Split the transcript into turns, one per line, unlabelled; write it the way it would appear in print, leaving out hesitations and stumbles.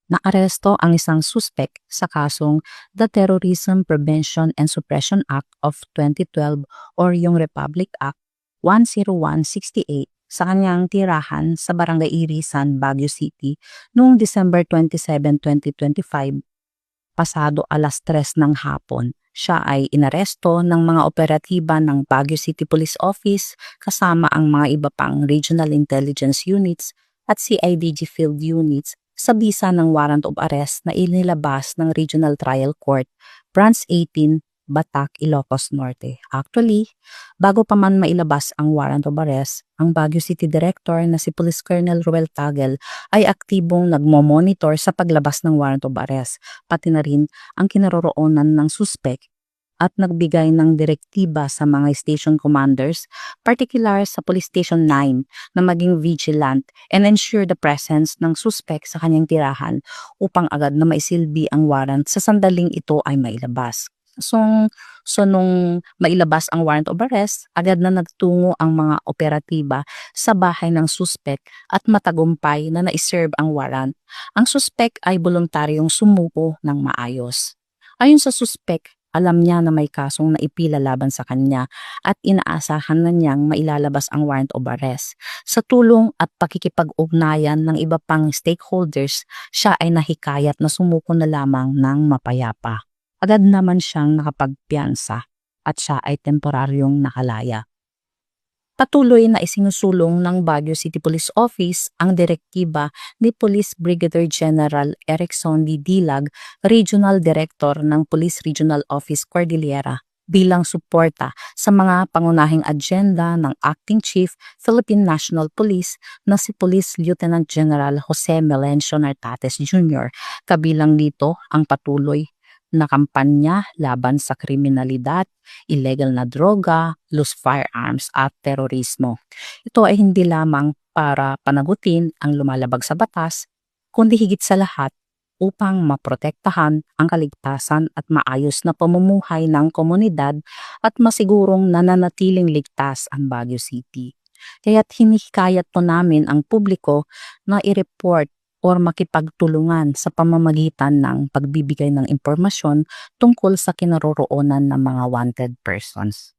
Naaresto ang isang suspek sa kasong the Terrorism Prevention and Suppression Act of 2012 or yung Republic Act 10168 sa kanyang tirahan sa Barangay Irisan, Baguio City noong December 27, 2025, pasado 3:00 ng hapon. Siya ay inaresto ng mga operatiba ng Baguio City Police Office kasama ang mga iba pang Regional Intelligence Units at CIDG Field Units sa bisa ng warrant of arrest na inilabas ng Regional Trial Court, Branch 18, Batac, Ilocos Norte. Actually, bago pa man mailabas ang warrant of arrest, ang Baguio City Director na si Police Colonel Ruel Tagel ay aktibong nagmo-monitor sa paglabas ng warrant of arrest, pati na rin ang kinaroroonan ng suspek at nagbigay ng direktiba sa mga station commanders, particular sa Police Station 9, na maging vigilant and ensure the presence ng suspect sa kanyang tirahan upang agad na maisilbi ang warrant sa sandaling ito ay mailabas. So nung mailabas ang warrant of arrest, agad na nagtungo ang mga operatiba sa bahay ng suspect at matagumpay na naiserve ang warrant. Ang suspect ay voluntaryong sumuko ng maayos. Ayon sa suspect, alam niya na may kasong naipila laban sa kanya at inaasahan na niyang mailalabas ang warrant of arrest. Sa tulong at pakikipag-ugnayan ng iba pang stakeholders, siya ay nahikayat na sumuko na lamang ng mapayapa. Agad naman siyang nakapagpiyansa at siya ay temporaryong nakalaya. Patuloy na isinusulong ng Baguio City Police Office ang direktiba ni Police Brigadier General Erickson D. Dilag, Regional Director ng Police Regional Office Cordillera, bilang suporta sa mga pangunahing agenda ng Acting Chief Philippine National Police na si Police Lieutenant General Jose Melencio Nartates Jr. Kabilang dito ang patuloy na kampanya laban sa kriminalidad, illegal na droga, loose firearms at terorismo. Ito ay hindi lamang para panagutin ang lumalabag sa batas, kundi higit sa lahat upang maprotektahan ang kaligtasan at maayos na pamumuhay ng komunidad at masigurong nananatiling ligtas ang Baguio City. Kaya't hinihikayat po namin ang publiko na i-report or makipagtulungan sa pamamagitan ng pagbibigay ng impormasyon tungkol sa kinaroroonan ng mga wanted persons.